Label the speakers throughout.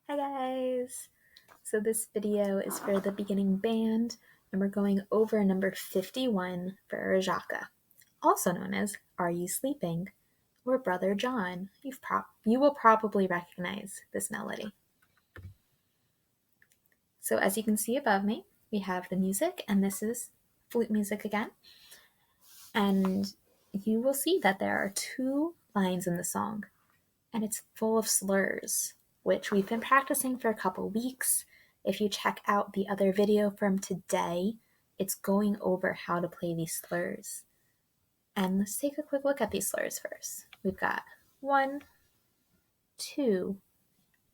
Speaker 1: Hi guys! So this video is for the beginning band, and we're going over number 51 for Frere Jacques, also known as Are You Sleeping? Or Brother John. You will probably recognize this melody. So as you can see above me, we have the music, and this is flute music again. And you will see that there are two lines in the song, and it's full of slurs, which we've been practicing for a couple weeks. If you check out the other video from today, it's going over how to play these slurs. And let's take a quick look at these slurs first. We've got 1, 2,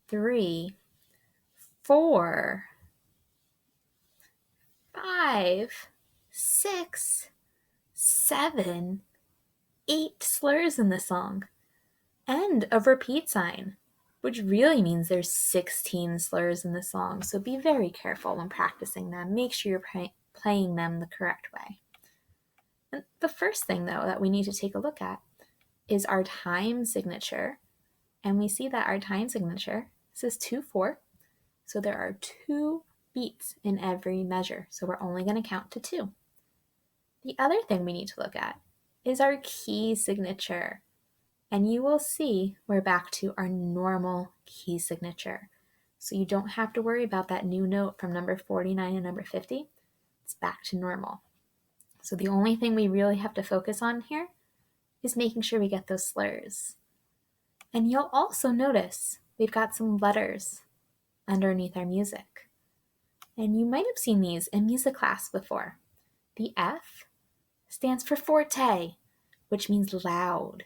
Speaker 1: 3, 4, 5, 6, 7, 8 slurs in the song, and a repeat sign, which really means there's 16 slurs in the song, so be very careful when practicing them. Make sure you're playing them the correct way. And the first thing, though, that we need to take a look at is our time signature, and we see that our time signature says 2-4, so there are 2 beats in every measure, so we're only going to count to 2. The other thing we need to look at is our key signature. And you will see we're back to our normal key signature. So you don't have to worry about that new note from number 49 and number 50. It's back to normal. So the only thing we really have to focus on here is making sure we get those slurs. And you'll also notice we've got some letters underneath our music. And you might have seen these in music class before. The F stands for forte, which means loud.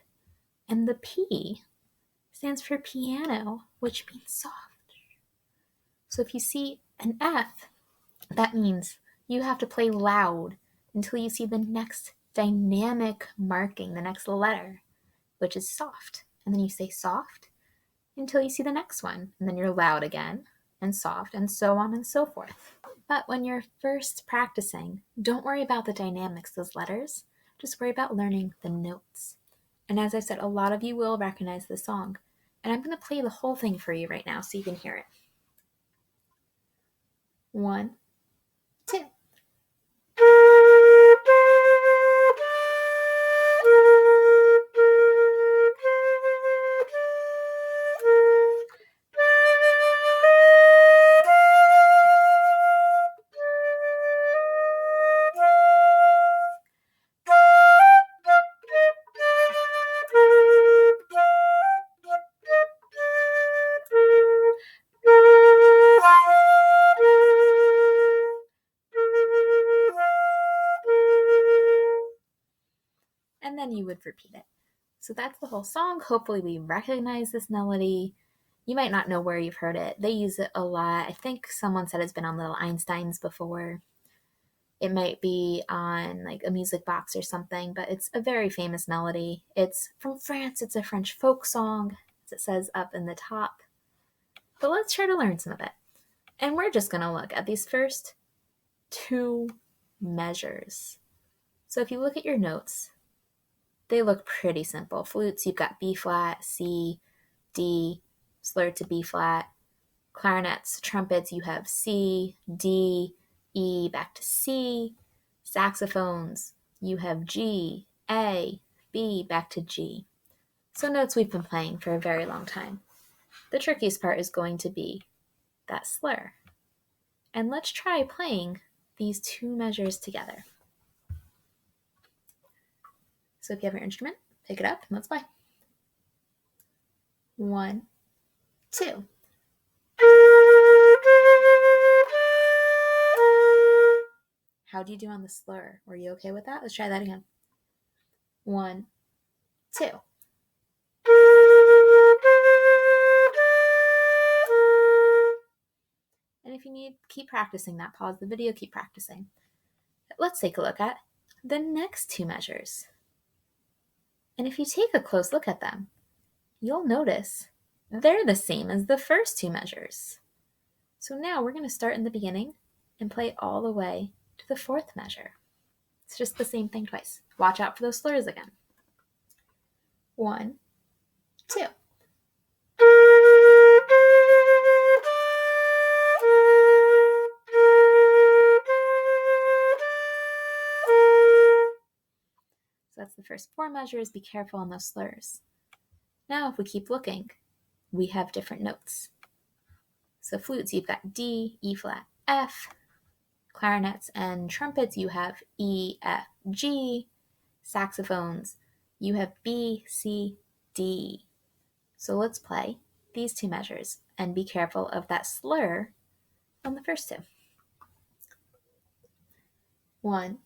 Speaker 1: And the P stands for piano, which means soft. So if you see an F, that means you have to play loud until you see the next dynamic marking, the next letter, which is soft. And then you say soft until you see the next one. And then you're loud again and soft and so on and so forth. But when you're first practicing, don't worry about the dynamics, those letters. Just worry about learning the notes. And as I said, a lot of you will recognize this song. And I'm going to play the whole thing for you right now so you can hear it. 1, 2. And then you would repeat it. So that's the whole song. Hopefully we recognize this melody. You might not know where you've heard it. They use it a lot. I think someone said it's been on Little Einsteins before. It might be on like a music box or something, but it's a very famous melody. It's from France. It's a French folk song, as it says up in the top. But let's try to learn some of it. And we're just going to look at these first 2 measures. So if you look at your notes, they look pretty simple. Flutes, you've got B flat, C, D, slur to B flat. Clarinets, trumpets, you have C, D, E, back to C. Saxophones, you have G, A, B, back to G. So notes we've been playing for a very long time. The trickiest part is going to be that slur. And let's try playing these 2 measures together. So if you have your instrument, pick it up and let's play. 1, 2. How do you do on the slur? Were you okay with that? Let's try that again. 1, 2. And if you need, keep practicing that. Pause the video, keep practicing. Let's take a look at the next 2 measures. And if you take a close look at them, you'll notice they're the same as the first 2 measures. So now we're going to start in the beginning and play all the way to the 4th measure. It's just the same thing twice. Watch out for those slurs again. 1, 2. first 4 measures, be careful on those slurs. Now, if we keep looking, we have different notes. So flutes, you've got D, E flat, F. Clarinets and trumpets, you have E, F, G. Saxophones, you have B, C, D. So let's play these 2 measures and be careful of that slur on the first 2. 1,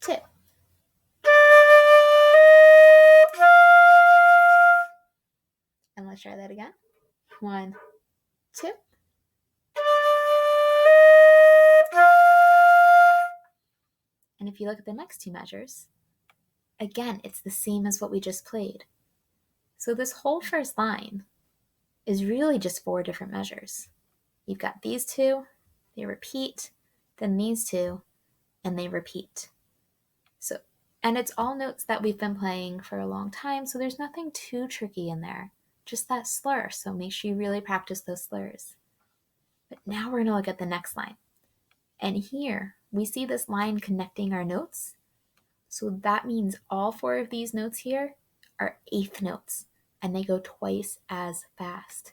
Speaker 1: 2. And let's try that again. 1, 2. And if you look at the next 2 measures, again, it's the same as what we just played. So this whole first line is really just 4 different measures. You've got these 2, they repeat, then these 2, and they repeat. And it's all notes that we've been playing for a long time, so there's nothing too tricky in there, just that slur, so make sure you really practice those slurs. But now we're going to look at the next line. And here, we see this line connecting our notes, so that means all 4 of these notes here are 8th notes, and they go twice as fast.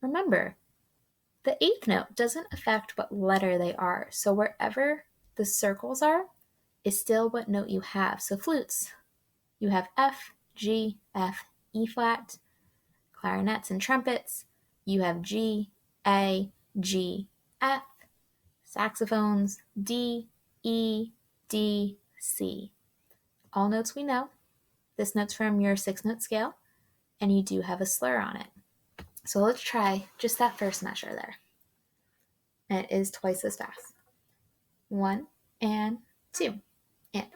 Speaker 1: Remember, the 8th note doesn't affect what letter they are, so wherever the circles are is still what note you have. So flutes, you have F, G, F, E flat. Clarinets and trumpets, you have G, A, G, F. Saxophones, D, E, D, C. All notes we know. This note's from your 6-note scale, and you do have a slur on it. So let's try just that first measure there. And it is twice as fast. 1 and 2. And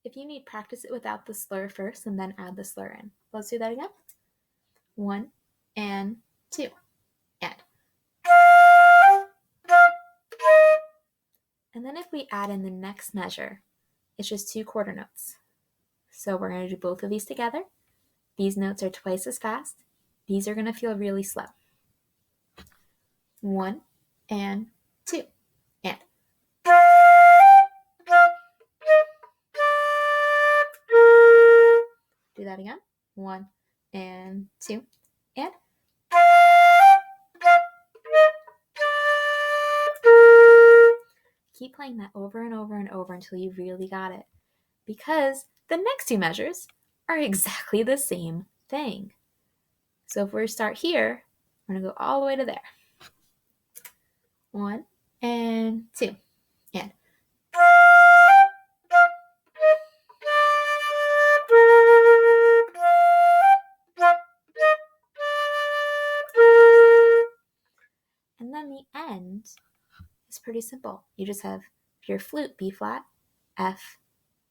Speaker 1: if you need, practice it without the slur first and then add the slur in. Let's do that again. 1 and 2. And then if we add in the next measure, it's just 2 quarter notes. So we're going to do both of these together. These notes are twice as fast. These are going to feel really slow. 1 and 2. And do that again. 1 and 2. And keep playing that over and over and over until you really got it. Because the next 2 measures are exactly the same thing. So if we start here, we're going to go all the way to there. 1 and 2. And then the end is pretty simple. You just have your flute, B flat, F,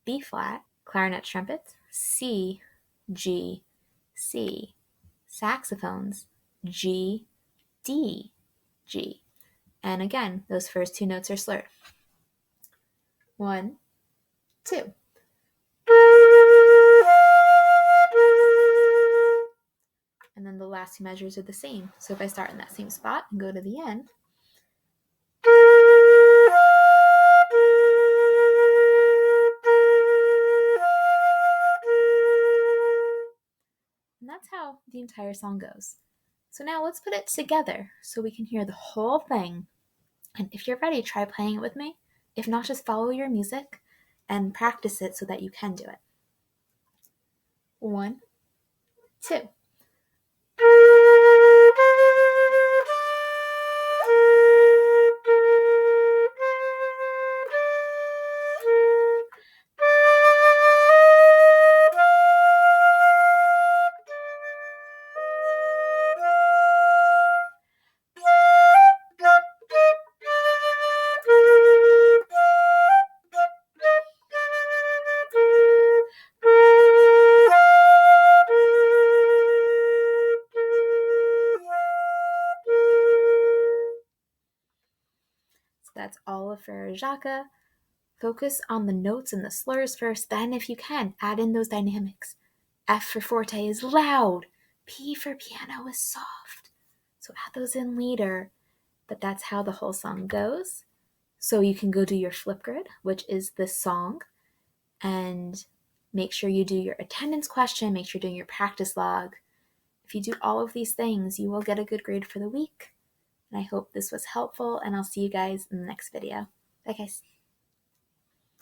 Speaker 1: B flat, clarinet, trumpets, C, G, C, saxophones, G, D, G. And again, those first 2 notes are slurred. 1, 2. And then the last 2 measures are the same. So if I start in that same spot and go to the end, and that's how the entire song goes. So now let's put it together so we can hear the whole thing. And if you're ready, try playing it with me. If not, just follow your music and practice it so that you can do it. 1, 2. That's all of Frere Jacques. Focus on the notes and the slurs first, then if you can, add in those dynamics. F for forte is loud. P for piano is soft. So add those in later. But that's how the whole song goes. So you can go do your Flipgrid, which is the song, and make sure you do your attendance question, make sure you're doing your practice log. If you do all of these things, you will get a good grade for the week. And I hope this was helpful, and I'll see you guys in the next video. Bye, guys.